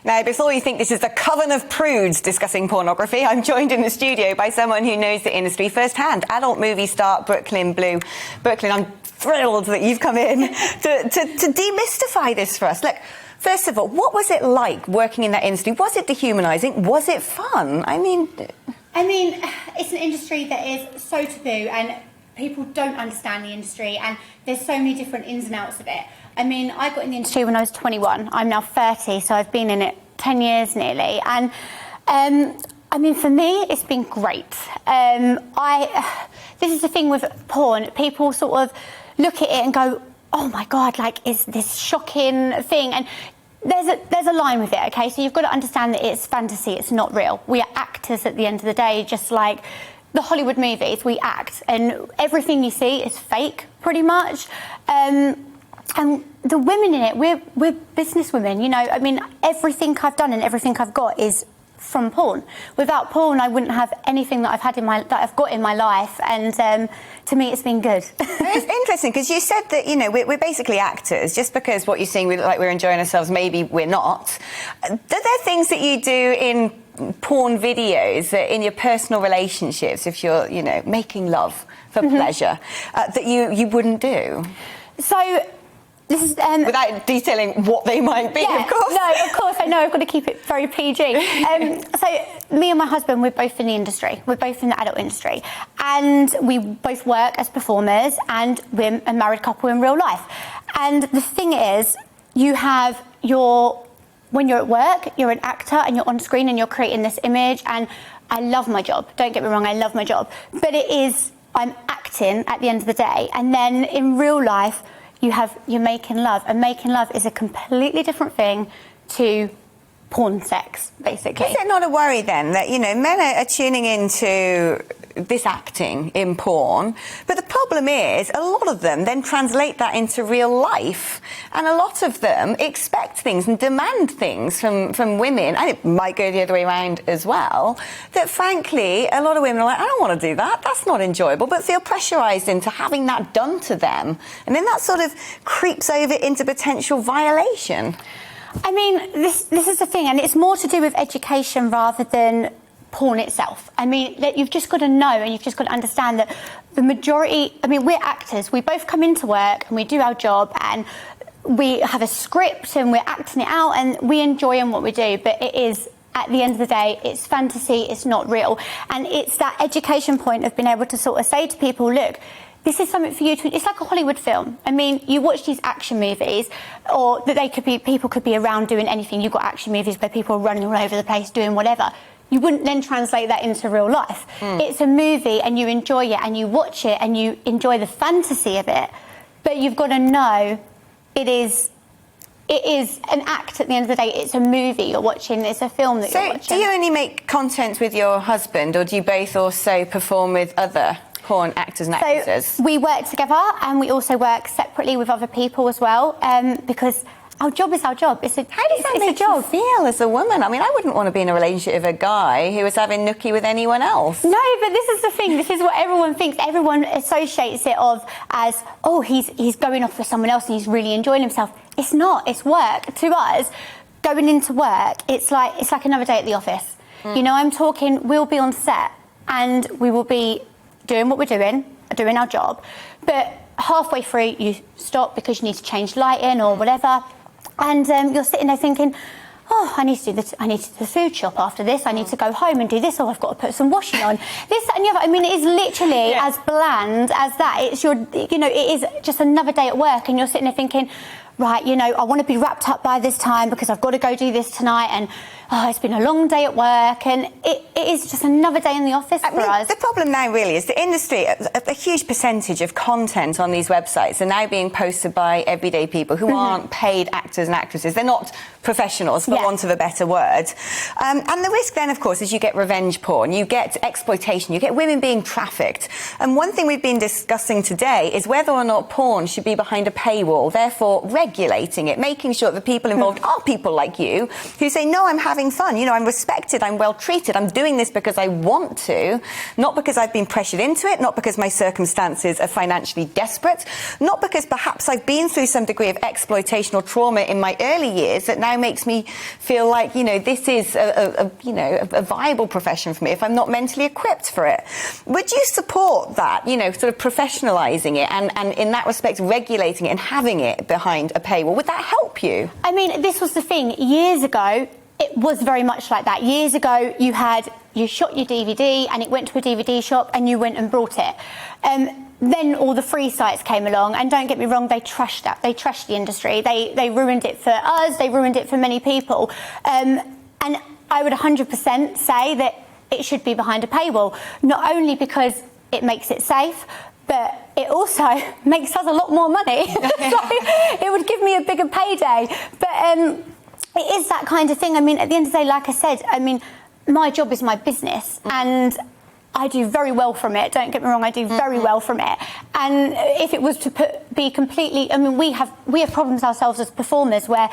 Now, before you think this is the coven of prudes discussing pornography, I'm joined in the studio by someone who knows the industry firsthand, adult movie star Brooklyn Blue. Brooklyn, I'm thrilled that you've come in to demystify this for us. Look, first of all, what was it like working in that industry? Was it dehumanising? Was it fun? I mean, it's an industry that is so taboo and people don't understand the industry, and there's so many different ins and outs of it. I mean, I got in the industry when I was 21. I'm now 30, so I've been in it 10 years nearly. And, for me, it's been great. This is the thing with porn. People sort of look at it and go, oh, my God, like, is this shocking thing? And there's a line with it, OK? So you've got to understand that it's fantasy. It's not real. We are actors at the end of the day, just like the Hollywood movies. We act, and everything you see is fake, pretty much. And the women in it, we're business women, you know. I mean, everything I've done and everything I've got is from porn. Without porn, I wouldn't have anything that I've got in my life. And to me, it's been good. It's interesting because you said that, you know, we're basically actors. Just because what you're seeing, we look like we're enjoying ourselves, maybe we're not. Are there things that you do in porn videos, in your personal relationships, if you're, you know, making love for pleasure, that you wouldn't do? So this is without detailing what they might be, yeah, of course. No, of course, I know, I've got to keep it very PG. So me and my husband, we're both in the industry. We're both in the adult industry. And we both work as performers, and we're a married couple in real life. And the thing is, when you're at work, you're an actor and you're on screen and you're creating this image, and I love my job. Don't get me wrong, I love my job. But I'm acting at the end of the day. And then in real life, you're making love, and making love is a completely different thing to porn sex, basically. Is it not a worry then that, you know, men are tuning into this acting in porn, but the problem is a lot of them then translate that into real life, and a lot of them expect things and demand things from women, and it might go the other way around as well, that frankly a lot of women are like, I don't want to do that, that's not enjoyable, but feel pressurised into having that done to them, and then that sort of creeps over into potential violation. I mean, this is the thing, and it's more to do with education rather than porn itself. I mean, you've just got to know, and you've just got to understand that the majority, we're actors. We both come into work and we do our job, and we have a script and we're acting it out, and we enjoy what we do, but it is, at the end of the day, it's fantasy, it's not real. And it's that education point of being able to sort of say to people, look, this is something for you to... It's like a Hollywood film. I mean, you watch these action movies, or that people could be around doing anything. You've got action movies where people are running all over the place doing whatever. You wouldn't then translate that into real life. It's a movie, and you enjoy it, and you watch it, and you enjoy the fantasy of it. But you've got to know it is an act at the end of the day. It's a movie you're watching. It's a film that you're watching. So do you only make content with your husband, or do you both also perform with other porn actors and actresses? So we work together, and we also work separately with other people as well, because our job is our job. How does that make you feel as a woman? I mean, I wouldn't want to be in a relationship with a guy who was having nookie with anyone else. No, but this is the thing. This is what everyone thinks. Everyone associates it as, oh, he's going off with someone else and he's really enjoying himself. It's not. It's work. To us, going into work, it's like another day at the office. You know, we'll be on set and we will be doing what we're doing our job, but halfway through you stop because you need to change lighting or whatever, and you're sitting there thinking, oh, I need to do the food shop after this, I need to go home and do this, or I've got to put some washing on, this, that and the other. I mean, it is literally as bland as that. It is just another day at work, and you're sitting there thinking, right, you know, I want to be wrapped up by this time because I've got to go do this tonight, and it's been a long day at work, and it is just another day in the office for us. The problem now really is the industry, a huge percentage of content on these websites are now being posted by everyday people who aren't paid actors and actresses. They're not professionals, for want of a better word. And the risk then, of course, is you get revenge porn, you get exploitation, you get women being trafficked. And one thing we've been discussing today is whether or not porn should be behind a paywall, therefore regulating it, making sure that the people involved are people like you who say, no, I'm having fun, you know, I'm respected, I'm well treated, I'm doing this because I want to, not because I've been pressured into it, not because my circumstances are financially desperate, not because perhaps I've been through some degree of exploitation or trauma in my early years that now makes me feel like, you know, this is a viable profession for me if I'm not mentally equipped for it. Would you support that, you know, sort of professionalising it and in that respect regulating it and having it behind a paywall? Would that help you? I mean, this was the thing. Years ago, it was very much like that. Years ago, you shot your DVD and it went to a DVD shop and you went and brought it. Then all the free sites came along, and don't get me wrong, they trashed that. They trashed the industry. They ruined it for us. They ruined it for many people. And I would 100% say that it should be behind a paywall, not only because it makes it safe, but it also makes us a lot more money. So it would give me a bigger payday. But it is that kind of thing. I mean, at the end of the day, like I said, I mean, my job is my business, and I do very well from it. Don't get me wrong, I do very well from it. And if it was to be completely, I mean, we have problems ourselves as performers where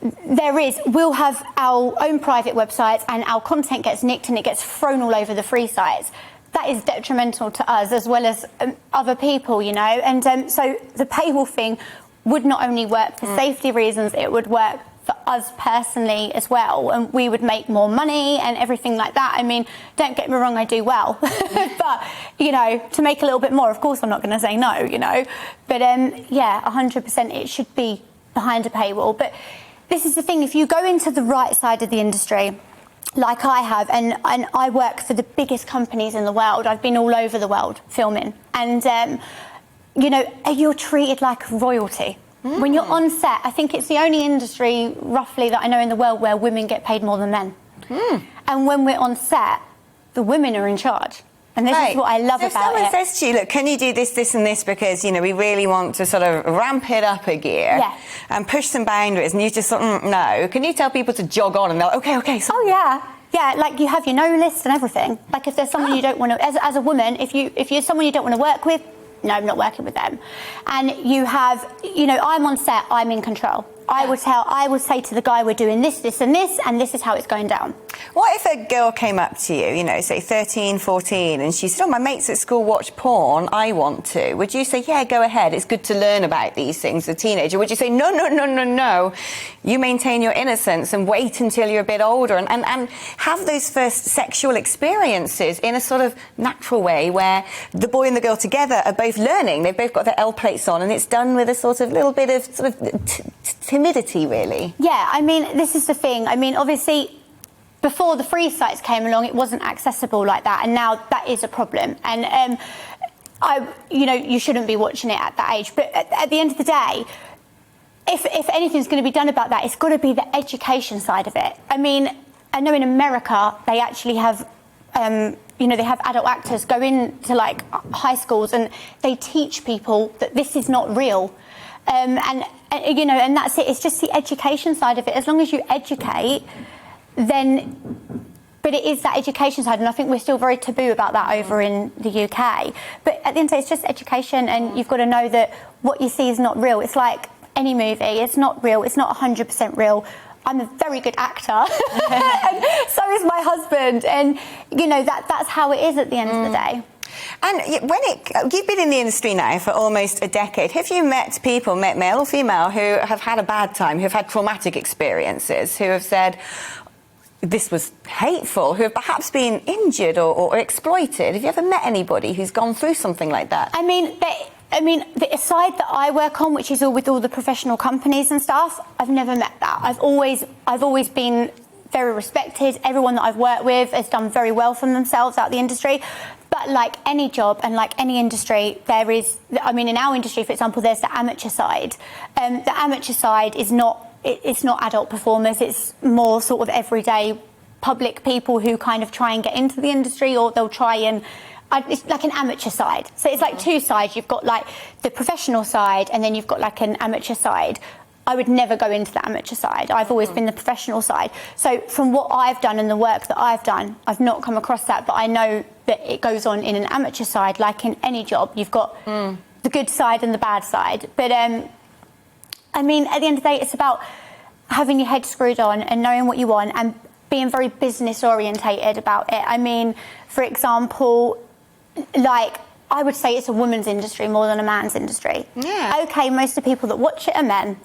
we'll have our own private websites and our content gets nicked and it gets thrown all over the free sites. That is detrimental to us as well as other people, you know. And so the paywall thing would not only work for safety reasons, it would work for us personally as well, and we would make more money and everything like that. I mean, don't get me wrong, I do well, but you know, to make a little bit more, of course I'm not going to say no, you know. But yeah, 100% it should be behind a paywall. But this is the thing, if you go into the right side of the industry, like I have, and I work for the biggest companies in the world, I've been all over the world filming, and you know, you're treated like royalty. When you're on set, I think it's the only industry, roughly, that I know in the world where women get paid more than men. And when we're on set, the women are in charge. And this is what I love about it. If someone says to you, look, can you do this, this and this because, you know, we really want to sort of ramp it up a gear and push some boundaries, and you just thought, no, can you tell people to jog on? And they're like, okay. So oh, yeah. Yeah, like you have your no list and everything. Like if there's someone you don't want to, as a woman, if you're someone you don't want to work with, no, I'm not working with them. And you have, you know, I'm on set, I'm in control. I would say to the guy, we're doing this, this and this, and this is how it's going down. What if a girl came up to you, you know, say 13, 14, and she said, oh, my mates at school watch porn, I want to. Would you say, yeah, go ahead, it's good to learn about these things as a teenager? Would you say, no, you maintain your innocence and wait until you're a bit older and have those first sexual experiences in a sort of natural way where the boy and the girl together are both learning, they've both got their L plates on, and it's done with a sort of little bit of sort of timidity, really? Yeah, I mean, this is the thing. I mean, obviously, before the free sites came along, it wasn't accessible like that, and now that is a problem. And you know, you shouldn't be watching it at that age. But at the end of the day, if anything's going to be done about that, it's got to be the education side of it. I mean, I know in America they actually have, you know, they have adult actors go into like high schools and they teach people that this is not real. And you know, and that's it. It's just the education side of it. As long as you educate, then. But it is that education side, and I think we're still very taboo about that over in the UK. But at the end of the day, it's just education, and you've got to know that what you see is not real. It's like any movie. It's not real. It's not 100% real. I'm a very good actor, and so is my husband, and you know that's how it is at the end of the day. And you've been in the industry now for almost a decade. Have you met people, male or female, who have had a bad time, who have had traumatic experiences, who have said, this was hateful, who have perhaps been injured or exploited? Have you ever met anybody who's gone through something like that? I mean, the side that I work on, which is all with all the professional companies and stuff, I've never met that. I've always been very respected. Everyone that I've worked with has done very well for themselves out the industry. But like any job and like any industry, there is, I mean, in our industry, for example, there's the amateur side. The amateur side is it's not adult performers. It's more sort of everyday public people who kind of try and get into the industry, or they'll try and, it's like an amateur side. So it's like two sides. You've got like the professional side, and then you've got like an amateur side. I would never go into the amateur side. I've always been the professional side. So from what I've done and the work that I've done, I've not come across that, but I know that it goes on in an amateur side. Like in any job, you've got the good side and the bad side. But I I mean, at the end of the day, it's about having your head screwed on and knowing what you want and being very business orientated about it. I mean, for example, like, I would say it's a woman's industry more than a man's industry. Yeah. Okay, most of the people that watch it are men,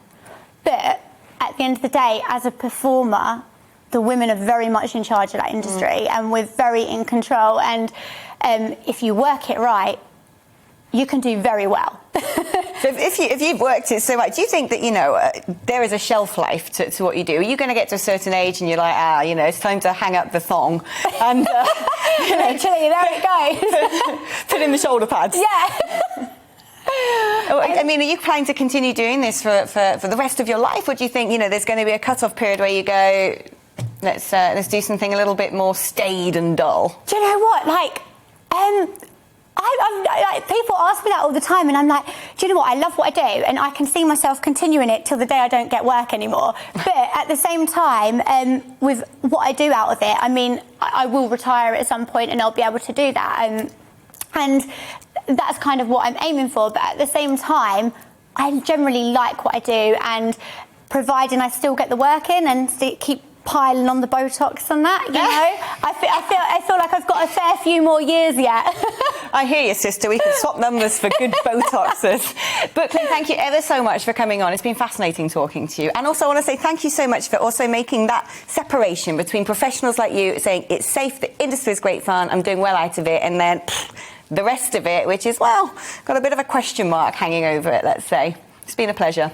but at the end of the day, as a performer, the women are very much in charge of that industry, and we're very in control. And if you work it right, you can do very well. So if you've worked it so much, do you think that, you know, there is a shelf life to what you do? Are you going to get to a certain age and you're like, you know, it's time to hang up the thong and you know, literally, there it goes. put in the shoulder pads? Yeah. I mean, are you planning to continue doing this for the rest of your life, or do you think, you know, there's going to be a cut-off period where you go, let's do something a little bit more staid and dull? Do you know what? Like, like, people ask me that all the time, and I'm like, do you know what? I love what I do, and I can see myself continuing it till the day I don't get work anymore. But at the same time, with what I do out of it, I mean, I will retire at some point, and I'll be able to do that. And that's kind of what I'm aiming for. But at the same time, I generally like what I do, and providing I still get the work in and keep piling on the Botox and that, you know, I feel like I've got a fair few more years yet. I hear you, sister. We can swap numbers for good Botoxes. Brooklyn, thank you ever so much for coming on. It's been fascinating talking to you. And also I want to say thank you so much for also making that separation between professionals like you saying it's safe, the industry is great fun, I'm doing well out of it, and then the rest of it, which is, well, got a bit of a question mark hanging over it, let's say. It's been a pleasure.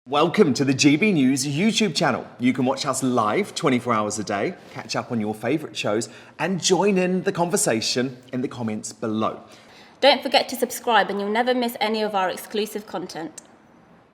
Welcome to the GB News YouTube channel. You can watch us live 24 hours a day, catch up on your favourite shows, and join in the conversation in the comments below. Don't forget to subscribe and you'll never miss any of our exclusive content.